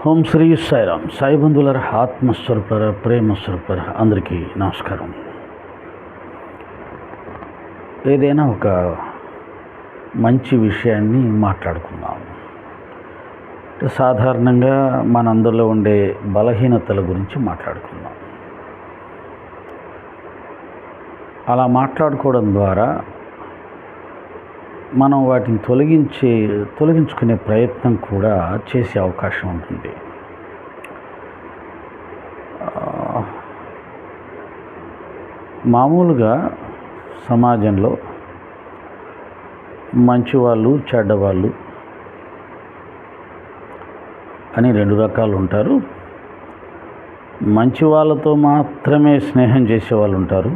ఓం శ్రీ సాయిరామ్. సాయి బంధువుల ఆత్మస్వరూపుల ప్రేమస్వరూపుల అందరికీ నమస్కారం. ఏదైనా ఒక మంచి విషయాన్ని మాట్లాడుకుందాం. సాధారణంగా మనందరిలో ఉండే బలహీనతల గురించి మాట్లాడుకుందాం. అలా మాట్లాడుకోవడం ద్వారా మనం వాటిని తొలగించుకునే ప్రయత్నం కూడా చేసే అవకాశం ఉంటుంది. మామూలుగా సమాజంలో మంచివాళ్ళు చెడ్డవాళ్ళు అని రెండు రకాలు ఉంటారు. మంచి వాళ్ళతో మాత్రమే స్నేహం చేసేవాళ్ళు ఉంటారు,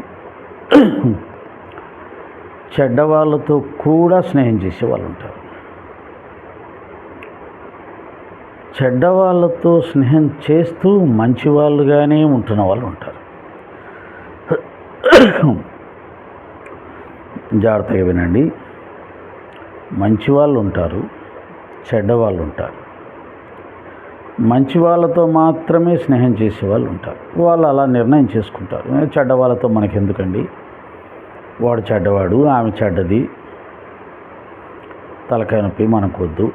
చెడ్డవాళ్ళతో కూడా స్నేహం చేసేవాళ్ళు ఉంటారు. చెడ్డవాళ్ళతో స్నేహం చేస్తూ మంచివాళ్ళుగానే ఉంటున్న వాళ్ళు ఉంటారు. జాగ్రత్తగా వినండి. మంచివాళ్ళు ఉంటారు, చెడ్డవాళ్ళు ఉంటారు. మంచి వాళ్ళతో మాత్రమే స్నేహం చేసేవాళ్ళు ఉంటారు. వాళ్ళు అలా నిర్ణయం చేసుకుంటారు, చెడ్డవాళ్ళతో మనకెందుకండి, వాడు చెడ్డవాడు, ఆమె చెడ్డది, తలకాయ నొప్పి మనకొద్దు,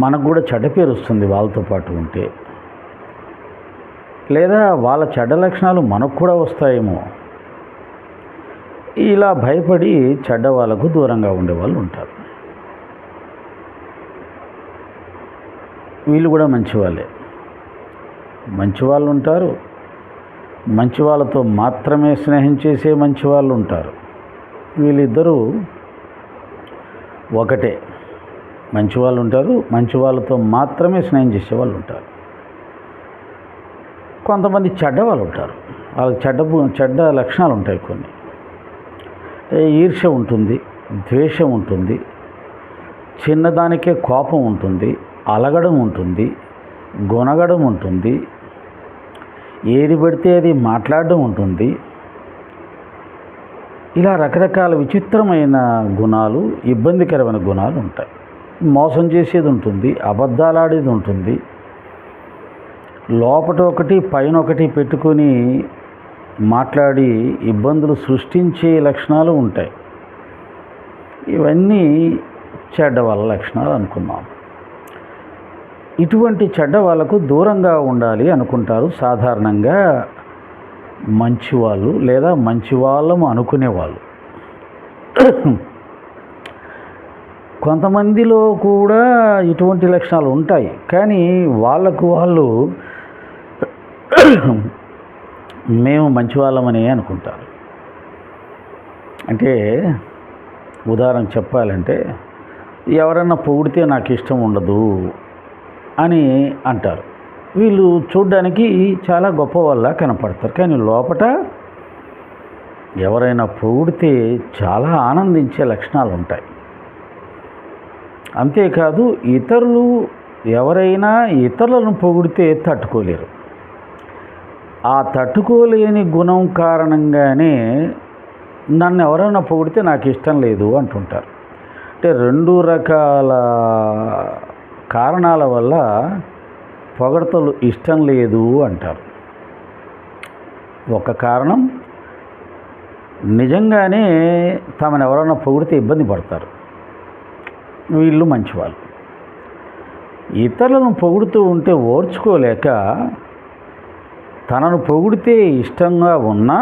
మనకు కూడా చెడ్డ పేరు వస్తుంది వాళ్ళతో పాటు ఉంటే, లేదా వాళ్ళ చెడ్డ లక్షణాలు మనకు కూడా వస్తాయేమో, ఇలా భయపడి చెడ్డ వాళ్ళకు దూరంగా ఉండేవాళ్ళు ఉంటారు. వీళ్ళు కూడా మంచివాళ్ళే. మంచివాళ్ళు ఉంటారు, మంచి వాళ్ళతో మాత్రమే స్నేహం చేసే మంచి వాళ్ళు ఉంటారు. వీళ్ళిద్దరూ ఒకటే. మంచి వాళ్ళు ఉంటారు, మంచి వాళ్ళతో మాత్రమే స్నేహం చేసేవాళ్ళు ఉంటారు. కొంతమంది చెడ్డవాళ్ళు ఉంటారు. వాళ్ళకి చెడ్డ లక్షణాలు ఉంటాయి. కొన్ని ఈర్ష్య ఉంటుంది, ద్వేషం ఉంటుంది, చిన్నదానికే కోపం ఉంటుంది, అలగడం ఉంటుంది, గొనగడం ఉంటుంది, ఏది పడితే అది మాట్లాడడం ఉంటుంది. ఇలా రకరకాల విచిత్రమైన గుణాలు, ఇబ్బందికరమైన గుణాలు ఉంటాయి. మోసం చేసేది ఉంటుంది, అబద్ధాలు ఆడేది ఉంటుంది, లోపట ఒకటి పైన ఒకటి పెట్టుకొని మాట్లాడి ఇబ్బందులు సృష్టించే లక్షణాలు ఉంటాయి. ఇవన్నీ చెడ్డవాళ్ళ లక్షణాలు అనుకుందాం. ఇటువంటి చెడ్డ వాళ్ళకు దూరంగా ఉండాలి అనుకుంటారు సాధారణంగా మంచివాళ్ళు, లేదా మంచి వాళ్ళము అనుకునేవాళ్ళు. కొంతమందిలో కూడా ఇటువంటి లక్షణాలు ఉంటాయి, కానీ వాళ్ళు మేము మంచి వాళ్ళమని అనుకుంటారు. అంటే ఉదాహరణ చెప్పాలంటే, ఎవరన్నా పొగిడితే నాకు ఇష్టం ఉండదు అని అంటారు. వీళ్ళు చూడ్డానికి చాలా గొప్ప వాళ్ళ కనపడతారు, కానీ లోపట ఎవరైనా పొగిడితే చాలా ఆనందించే లక్షణాలు ఉంటాయి. అంతేకాదు, ఎవరైనా ఇతరులను పొగిడితే తట్టుకోలేరు. ఆ తట్టుకోలేని గుణం కారణంగానే నన్ను ఎవరైనా పొగిడితే నాకు ఇష్టం లేదు అంటుంటారు. అంటే రెండు రకాల కారణాల వల్ల పొగడతలు ఇష్టం లేదు అంటారు. ఒక కారణం, నిజంగానే తమను ఎవరైనా పొగిడితే ఇబ్బంది పడతారు, వీళ్ళు మంచివాళ్ళు. ఇతరులను పొగుడుతూ ఉంటే ఓర్చుకోలేక తనను పొగిడితే ఇష్టంగా ఉన్నా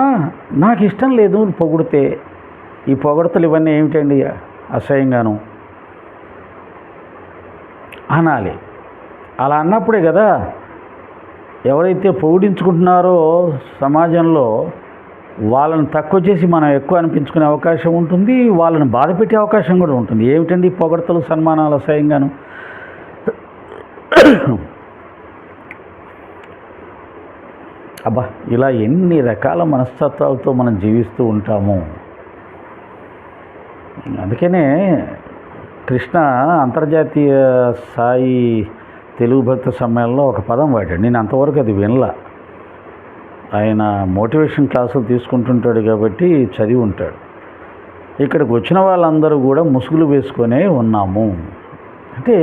నాకు ఇష్టం లేదు పొగిడితే, ఈ పొగడతలు ఇవన్నీ ఏమిటండి అసహ్యంగాను అనాలి. అలా అన్నప్పుడే కదా ఎవరైతే పొగిడించుకుంటున్నారో సమాజంలో వాళ్ళని తక్కువ చేసి మనం ఎక్కువ అనిపించుకునే అవకాశం ఉంటుంది, వాళ్ళని బాధ పెట్టే అవకాశం కూడా ఉంటుంది. ఏమిటండి పొగడతలు, సన్మానాలు అసహ్యంగాను. అబ్బా, ఇలా ఎన్ని రకాల మనస్తత్వాలతో మనం జీవిస్తూ ఉంటాము. అందుకనే కృష్ణ అంతర్జాతీయ సాయి తెలుగు భక్త సమ్మేళనంలో ఒక పదం వాడాడు. నేను అంతవరకు అది వినలా. ఆయన మోటివేషన్ క్లాసులు తీసుకుంటుంటాడు కాబట్టి చదివి ఉంటాడు. ఇక్కడికి వచ్చిన వాళ్ళందరూ కూడా ముసుగులు వేసుకొనే ఉన్నాము. అంటే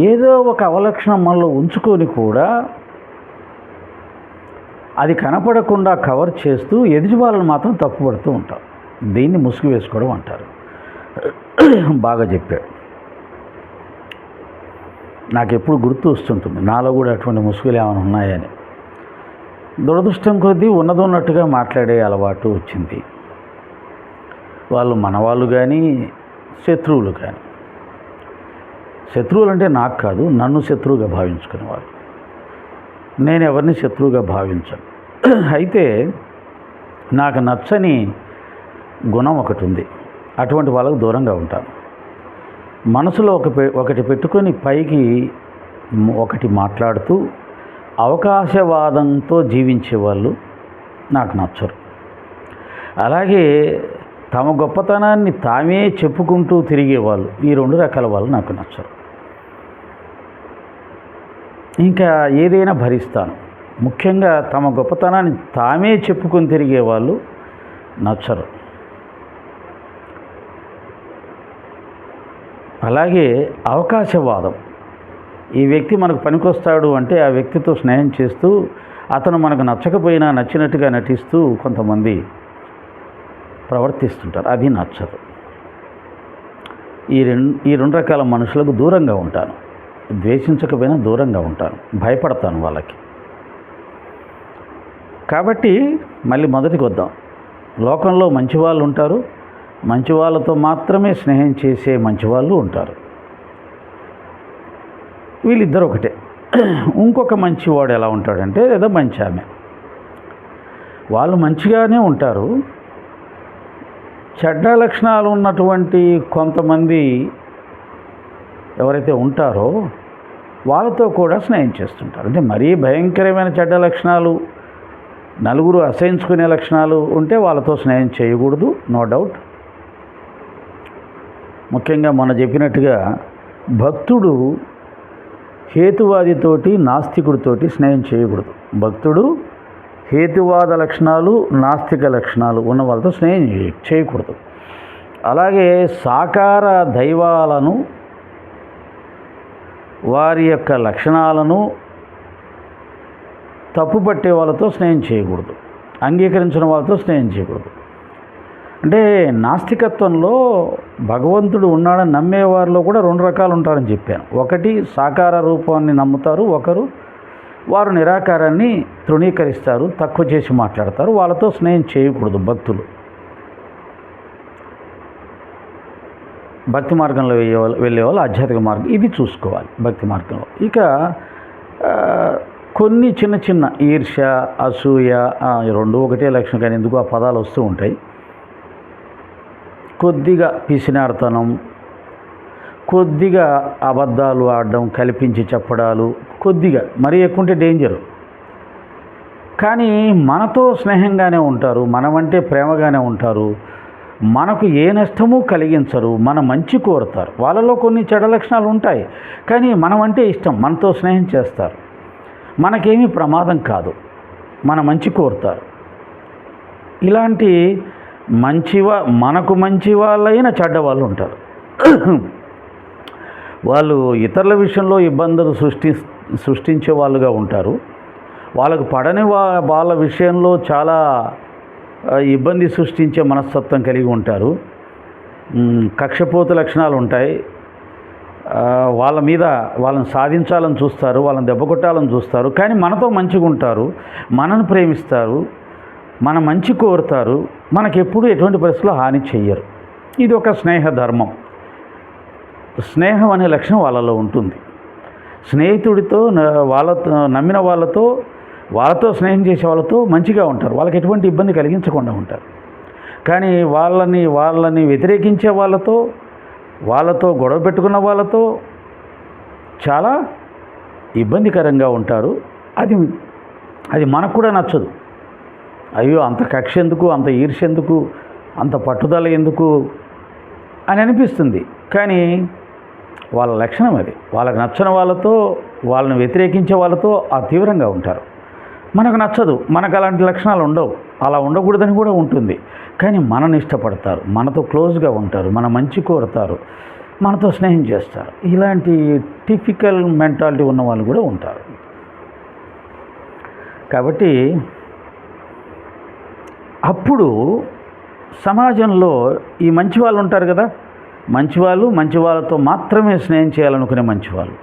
ఏదో ఒక అవలక్షణం మనలో ఉంచుకొని కూడా అది కనపడకుండా కవర్ చేస్తూ ఎదుటి వాళ్ళని మాత్రం తప్పుపడుతూ ఉంటాం. దీన్ని ముసుగు వేసుకోవడం అంటారు. బాగా చెప్పాడు. నాకు ఎప్పుడు గుర్తు వస్తుంటుంది నాలో కూడా అటువంటి ముసుగులు ఏమైనా ఉన్నాయని. దురదృష్టం కొద్దీ ఉన్నట్టుగా మాట్లాడే అలవాటు వచ్చింది. వాళ్ళు మనవాళ్ళు కానీ శత్రువులు కానీ. శత్రువులు అంటే నాకు కాదు, నన్ను శత్రువుగా భావించుకునేవాళ్ళు. నేను ఎవరిని శత్రువుగా భావించను. అయితే నాకు నచ్చని గుణం ఒకటి ఉంది. అటువంటి వాళ్ళకు దూరంగా ఉంటాను. మనసులో ఒకటి పెట్టుకొని పైకి ఒకటి మాట్లాడుతూ అవకాశవాదంతో జీవించే వాళ్ళు నాకు నచ్చరు. అలాగే తమ గొప్పతనాన్ని తామే చెప్పుకుంటూ తిరిగేవాళ్ళు, ఈ 2 రకాల వాళ్ళు నాకు నచ్చరు. ఇంకా ఏదైనా భరిస్తాను. ముఖ్యంగా తమ గొప్పతనాన్ని తామే చెప్పుకొని తిరిగే వాళ్ళు నచ్చరు. అలాగే అవకాశవాదం. ఈ వ్యక్తి మనకు పనికొస్తాడు అంటే ఆ వ్యక్తితో స్నేహం చేస్తూ అతను మనకు నచ్చకపోయినా నచ్చినట్టుగా నటిస్తూ కొంతమంది ప్రవర్తిస్తుంటారు. అది నచ్చదు. ఈ రెండు రకాల మనుషులకు దూరంగా ఉంటాను. ద్వేషించకపోయినా దూరంగా ఉంటాను, భయపడతాను వాళ్ళకి. కాబట్టి మళ్ళీ మొదటికి వద్దాం. లోకంలో మంచి వాళ్ళు ఉంటారు, మంచి వాళ్ళతో మాత్రమే స్నేహం చేసే మంచి వాళ్ళు ఉంటారు. వీళ్ళిద్దరు ఒకటే. ఇంకొక మంచివాడు ఎలా ఉంటాడంటే ఏదో మంచి ఆమె, వాళ్ళు మంచిగానే ఉంటారు. చెడ్డ లక్షణాలు ఉన్నటువంటి కొంతమంది ఎవరైతే ఉంటారో వాళ్ళతో కూడా స్నేహం చేస్తుంటారు. అంటే మరీ భయంకరమైన చెడ్డ లక్షణాలు, నలుగురు అసహించుకునే లక్షణాలు ఉంటే వాళ్ళతో స్నేహం చేయకూడదు, నో డౌట్. ముఖ్యంగా మొన్న చెప్పినట్టుగా భక్తుడు హేతువాదితోటి నాస్తికుడితోటి స్నేహం చేయకూడదు. భక్తుడు హేతువాద లక్షణాలు నాస్తిక లక్షణాలు ఉన్న వాళ్ళతో స్నేహం చేయకూడదు. అలాగే సాకార దైవాలను వారి యొక్క లక్షణాలను తప్పుపట్టే వాళ్ళతో స్నేహం చేయకూడదు. అంగీకరించిన వాళ్ళతో స్నేహం చేయకూడదు. అంటే నాస్తికత్వంలో భగవంతుడు ఉన్నాడని నమ్మేవారిలో కూడా 2 రకాలు ఉంటారని చెప్పాను. ఒకటి సాకార రూపాన్ని నమ్ముతారు, ఒకరు వారు నిరాకారాన్ని తృణీకరిస్తారు, తక్కువ చేసి మాట్లాడతారు. వాళ్ళతో స్నేహం చేయకూడదు భక్తులు. భక్తి మార్గంలో వెళ్ళే వాళ్ళు ఆధ్యాత్మిక మార్గం ఇది చూసుకోవాలి భక్తి మార్గంలో. ఇక కొన్ని చిన్న చిన్న ఈర్ష్య, అసూయ, 2 ఒకటే లక్షణం, కానీ ఎందుకు ఆ పదాలు వస్తూ ఉంటాయి. కొద్దిగా పిసినార్తనం, కొద్దిగా అబద్ధాలు ఆడడం, కల్పించి చెప్పడాలు, కొద్దిగా మరీ ఎక్కువ ఉంటే డేంజరు. కానీ మనతో స్నేహంగానే ఉంటారు, మనమంటే ప్రేమగానే ఉంటారు, మనకు ఏ నష్టము కలిగించరు, మన మంచి కోరుతారు. వాళ్ళలో కొన్ని చెడ్డ లక్షణాలు ఉంటాయి, కానీ మనమంటే ఇష్టం, మనతో స్నేహం చేస్తారు, మనకేమీ ప్రమాదం కాదు, మన మంచి కోరుతారు. ఇలాంటి మనకు మంచి వాళ్ళైన చెడ్డ వాళ్ళు ఉంటారు. వాళ్ళు ఇతరుల విషయంలో ఇబ్బందులు సృష్టించే వాళ్ళుగా ఉంటారు. వాళ్ళకు పడని వాళ్ళ విషయంలో చాలా ఇబ్బంది సృష్టించే మనస్తత్వం కలిగి ఉంటారు. కక్షపోత లక్షణాలు ఉంటాయి. వాళ్ళని సాధించాలని చూస్తారు, వాళ్ళని దెబ్బ కొట్టాలని చూస్తారు. కానీ మనతో మంచిగా ఉంటారు, మనను ప్రేమిస్తారు, మన మంచి కోరుతారు, మనకెప్పుడు ఎటువంటి పరిస్థితుల్లో హాని చెయ్యరు. ఇది ఒక స్నేహ ధర్మం. స్నేహం అనే లక్షణం వాళ్ళలో ఉంటుంది. స్నేహితుడితో వాళ్ళతో నమ్మిన వాళ్ళతో స్నేహం చేసే వాళ్ళతో మంచిగా ఉంటారు, వాళ్ళకి ఎటువంటి ఇబ్బంది కలిగించకుండా ఉంటారు. కానీ వాళ్ళని వ్యతిరేకించే వాళ్ళతో గొడవ పెట్టుకున్న వాళ్ళతో చాలా ఇబ్బందికరంగా ఉంటారు. అది మనకు కూడా నచ్చదు. అయ్యో అంత కక్ష ఎందుకు, అంత ఈర్ష్య ఎందుకు, అంత పట్టుదల ఎందుకు అని అనిపిస్తుంది. కానీ వాళ్ళ లక్షణం అది. వాళ్ళకి నచ్చని వాళ్ళతో, వాళ్ళని వ్యతిరేకించే వాళ్ళతో తీవ్రంగా ఉంటారు. మనకు నచ్చదు, మనకు అలాంటి లక్షణాలు ఉండవు, అలా ఉండకూడదని కూడా ఉంటుంది. కానీ మనని ఇష్టపడతారు, మనతో క్లోజ్గా ఉంటారు, మన మంచి కోరుతారు, మనతో స్నేహం చేస్తారు. ఇలాంటి టిపికల్ మెంటాలిటీ ఉన్న వాళ్ళు కూడా ఉంటారు. కాబట్టి అప్పుడు సమాజంలో ఈ మంచి వాళ్ళు ఉంటారు కదా, మంచి వాళ్ళతో మాత్రమే స్నేహం చేయాలనుకునే మంచివాళ్ళు,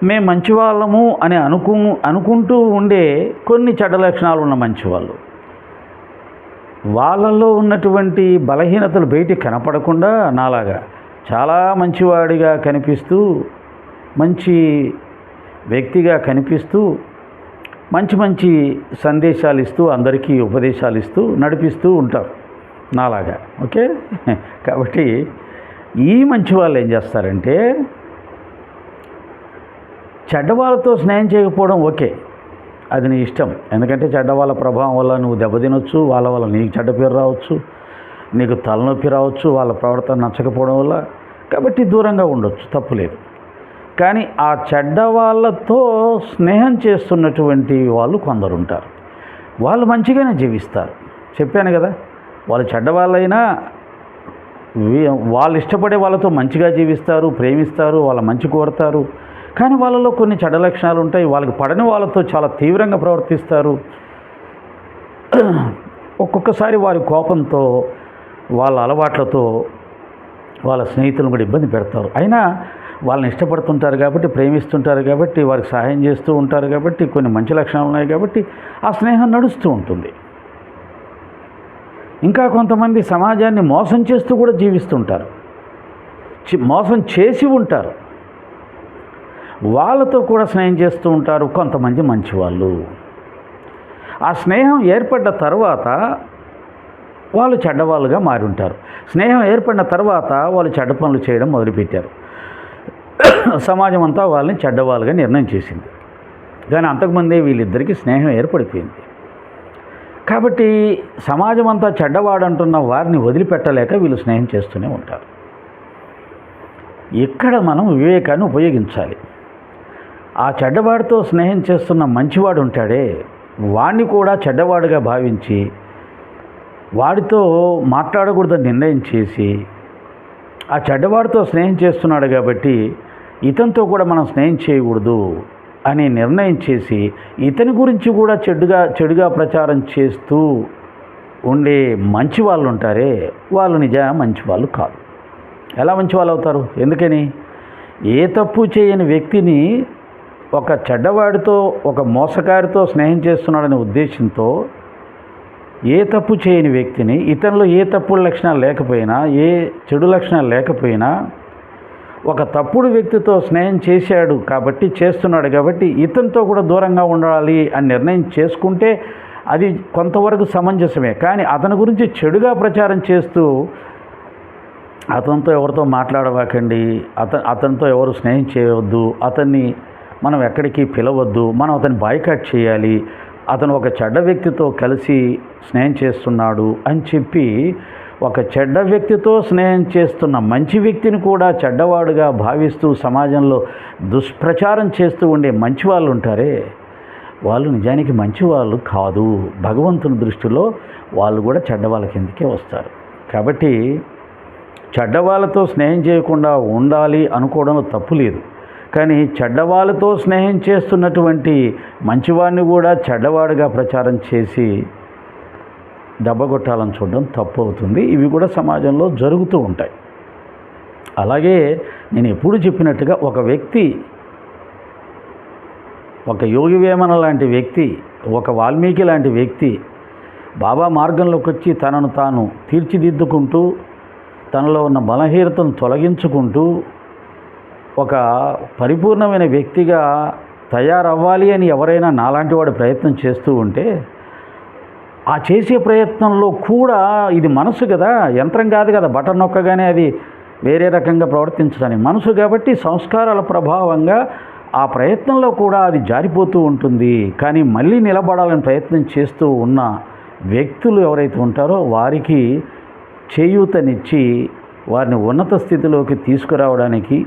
మేము మంచివాళ్ళము అని అనుకుంటూ ఉండే కొన్ని చెడ్డ లక్షణాలు ఉన్న మంచివాళ్ళు, వాళ్ళల్లో ఉన్నటువంటి బలహీనతలు బయటికి కనపడకుండా నాలాగా చాలా మంచివాడిగా కనిపిస్తూ, మంచి వ్యక్తిగా కనిపిస్తూ, మంచి సందేశాలు ఇస్తూ, అందరికీ ఉపదేశాలు ఇస్తూ నడిపిస్తూ ఉంటారు నాలాగా. ఓకే. కాబట్టి ఈ మంచి వాళ్ళు ఏం చేస్తారంటే, చెడ్డవాళ్ళతో స్నేహం చేయకపోవడం ఓకే, అది నీ ఇష్టం. ఎందుకంటే చెడ్డవాళ్ళ ప్రభావం వల్ల నువ్వు దెబ్బతినొచ్చు, వాళ్ళ వల్ల నీకు చెడ్డ పేరు రావచ్చు, నీకు తలనొప్పి రావచ్చు, వాళ్ళ ప్రవర్తన నచ్చకపోవడం వల్ల. కాబట్టి దూరంగా ఉండొచ్చు, తప్పులేదు. కానీ ఆ చెడ్డ వాళ్ళతో స్నేహం చేస్తున్నటువంటి వాళ్ళు కొందరు ఉంటారు. వాళ్ళు మంచిగానే జీవిస్తారు. చెప్పాను కదా, వాళ్ళు చెడ్డవాళ్ళైనా వాళ్ళు ఇష్టపడే వాళ్ళతో మంచిగా జీవిస్తారు, ప్రేమిస్తారు, వాళ్ళ మంచి కోరుతారు. కానీ వాళ్ళలో కొన్ని చెడ్డ లక్షణాలు ఉంటాయి. వాళ్ళకి పడని వాళ్ళతో చాలా తీవ్రంగా ప్రవర్తిస్తారు. ఒక్కొక్కసారి వారి కోపంతో, వాళ్ళ అలవాట్లతో వాళ్ళ స్నేహితులను కూడా ఇబ్బంది పెడతారు. అయినా వాళ్ళని ఇష్టపడుతుంటారు కాబట్టి, ప్రేమిస్తుంటారు కాబట్టి, వారికి సహాయం చేస్తూ ఉంటారు కాబట్టి, కొన్ని మంచి లక్షణాలు ఉన్నాయి కాబట్టి ఆ స్నేహం నడుస్తూ ఉంటుంది. ఇంకా కొంతమంది సమాజాన్ని మోసం చేస్తూ కూడా జీవిస్తుంటారు, మోసం చేసి ఉంటారు. వాళ్ళతో కూడా స్నేహం చేస్తూ ఉంటారు కొంతమంది మంచివాళ్ళు. ఆ స్నేహం ఏర్పడ్డ తర్వాత వాళ్ళు చెడ్డవాళ్ళుగా మారి ఉంటారు. స్నేహం ఏర్పడిన తర్వాత వాళ్ళు చెడ్డ పనులు చేయడం మొదలుపెట్టారు. సమాజం అంతా వాళ్ళని చెడ్డవాళ్ళుగా నిర్ణయం చేసింది. కానీ అంతకుముందే వీళ్ళిద్దరికీ స్నేహం ఏర్పడిపోయింది. కాబట్టి సమాజం అంతా చెడ్డవాడంటున్న వారిని వదిలిపెట్టలేక వీళ్ళు స్నేహం చేస్తూనే ఉంటారు. ఇక్కడ మనం వివేకాన్ని ఉపయోగించాలి. ఆ చెడ్డవాడితో స్నేహం చేస్తున్న మంచివాడు ఉంటాడే, వాడిని కూడా చెడ్డవాడుగా భావించి వాడితో మాట్లాడకూడదని నిర్ణయం చేసి, ఆ చెడ్డవాడితో స్నేహం చేస్తున్నాడు కాబట్టి ఇతనితో కూడా మనం స్నేహం చేయకూడదు అని నిర్ణయం చేసి ఇతని గురించి కూడా చెడుగా ప్రచారం చేస్తూ ఉండే మంచి వాళ్ళు ఉంటారే, వాళ్ళు నిజంగా మంచి వాళ్ళు కాదు. ఎలా మంచి వాళ్ళు అవుతారు? ఎందుకని? ఏ తప్పు చేయని వ్యక్తిని ఒక చెడ్డవాడితో, ఒక మోసకారితో స్నేహం చేస్తున్నాడనే ఉద్దేశంతో, ఏ తప్పు చేయని వ్యక్తిని, ఇతనిలో ఏ తప్పుడు లక్షణాలు లేకపోయినా, ఏ చెడు లక్షణాలు లేకపోయినా, ఒక తప్పుడు వ్యక్తితో స్నేహం చేశాడు కాబట్టి, చేస్తున్నాడు కాబట్టి ఇతనితో కూడా దూరంగా ఉండాలి అని నిర్ణయం చేసుకుంటే అది కొంతవరకు సమంజసమే. కానీ అతని గురించి చెడుగా ప్రచారం చేస్తూ అతనితో ఎవరితో మాట్లాడవాకండి, అతనితో ఎవరు స్నేహం చేయవద్దు, అతన్ని మనం ఎక్కడికి పిలవద్దు, మనం అతన్ని బాయ్కాట్ చేయాలి, అతను ఒక చెడ్డ వ్యక్తితో కలిసి స్నేహం చేస్తున్నాడు అని చెప్పి, ఒక చెడ్డ వ్యక్తితో స్నేహం చేస్తున్న మంచి వ్యక్తిని కూడా చెడ్డవాడుగా భావిస్తూ సమాజంలో దుష్ప్రచారం చేస్తూ ఉండే మంచి వాళ్ళు ఉంటారే, వాళ్ళు నిజానికి మంచి వాళ్ళు కాదు. భగవంతుని దృష్టిలో వాళ్ళు కూడా చెడ్డవాళ్ళ కిందకే వస్తారు. కాబట్టి చెడ్డవాళ్ళతో స్నేహం చేయకుండా ఉండాలి అనుకోవడంలో తప్పు లేదు. కానీ చెడ్డవాళ్ళతో స్నేహం చేస్తున్నటువంటి మంచివాడిని కూడా చెడ్డవాడిగా ప్రచారం చేసి దెబ్బగొట్టాలని చూడడం తప్పు అవుతుంది. ఇవి కూడా సమాజంలో జరుగుతూ ఉంటాయి. అలాగే నేను ఎప్పుడు చెప్పినట్టుగా ఒక వ్యక్తి, ఒక యోగి వేమన లాంటి వ్యక్తి, ఒక వాల్మీకి లాంటి వ్యక్తి బాబా మార్గంలోకి వచ్చి తనను తాను తీర్చిదిద్దుకుంటూ, తనలో ఉన్న బలహీనతను తొలగించుకుంటూ ఒక పరిపూర్ణమైన వ్యక్తిగా తయారవ్వాలి అని ఎవరైనా నాలాంటి వాడు ప్రయత్నం చేస్తూ ఉంటే, ఆ చేసే ప్రయత్నంలో కూడా ఇది మనసు కదా, యంత్రం కాదు కదా, బటన్ నొక్కగానే అది వేరే రకంగా ప్రవర్తించడానికి. మనసు కాబట్టి సంస్కారాల ప్రభావంగా ఆ ప్రయత్నంలో కూడా అది జారిపోతూ ఉంటుంది. కానీ మళ్ళీ నిలబడాలని ప్రయత్నం చేస్తూ ఉన్న వ్యక్తులు ఎవరైతే ఉంటారో వారికి చేయూతనిచ్చి వారిని ఉన్నత స్థితిలోకి తీసుకురావడానికి,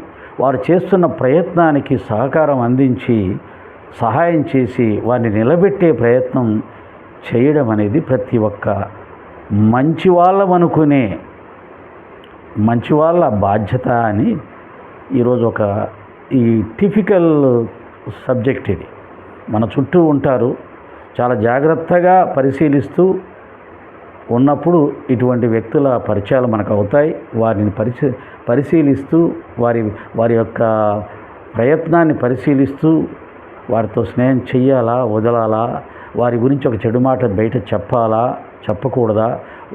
వారు చేస్తున్న ప్రయత్నానికి సహకారం అందించి సహాయం చేసి వారిని నిలబెట్టే ప్రయత్నం చేయడం అనేది ప్రతి ఒక్క మంచి వాళ్ళం అనుకునే మంచి వాళ్ళ బాధ్యత అని ఈరోజు ఈ టిపికల్ సబ్జెక్ట్ ఇది. మన చుట్టూ ఉంటారు, చాలా జాగ్రత్తగా పరిశీలిస్తూ ఉన్నప్పుడు ఇటువంటి వ్యక్తుల పరిచయాలు మనకు అవుతాయి. వారిని పరిశీలిస్తూ వారి యొక్క ప్రయత్నాన్ని పరిశీలిస్తూ వారితో స్నేహం చెయ్యాలా, వదలాలా, వారి గురించి ఒక చెడు మాట బయట చెప్పాలా, చెప్పకూడదా,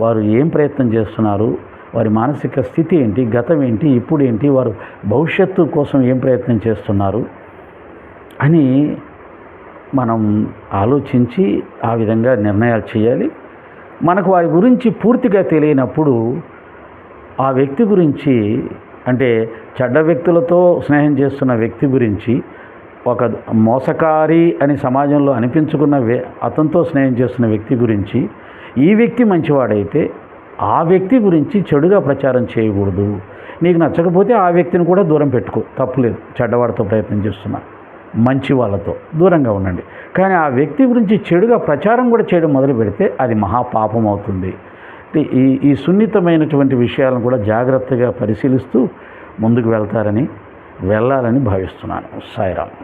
వారు ఏం ప్రయత్నం చేస్తున్నారు, వారి మానసిక స్థితి ఏంటి, గతం ఏంటి, ఇప్పుడు ఏంటి, వారు భవిష్యత్తు కోసం ఏం ప్రయత్నం చేస్తున్నారు అని మనం ఆలోచించి ఆ విధంగా నిర్ణయాలు చేయాలి. మనకు వారి గురించి పూర్తిగా తెలియనప్పుడు ఆ వ్యక్తి గురించి, అంటే చెడ్డ వ్యక్తులతో స్నేహం చేస్తున్న వ్యక్తి గురించి, ఒక మోసకారి అని సమాజంలో అనిపించుకున్న అతనితో స్నేహం చేస్తున్న వ్యక్తి గురించి, ఈ వ్యక్తి మంచివాడైతే ఆ వ్యక్తి గురించి చెడుగా ప్రచారం చేయకూడదు. నీకు నచ్చకపోతే ఆ వ్యక్తిని కూడా దూరం పెట్టుకో, తప్పులేదు. చెడ్డవాడితో ప్రయత్నం చేస్తున్నా, మంచి వాళ్ళతో దూరంగా ఉండండి. కానీ ఆ వ్యక్తి గురించి చెడుగా ప్రచారం కూడా చేయడం మొదలు పెడితే అది మహాపాపం అవుతుంది. ఈ సున్నితమైనటువంటి విషయాలను కూడా జాగ్రత్తగా పరిశీలిస్తూ ముందుకు వెళ్ళాలని భావిస్తున్నాను. సాయిరామ్.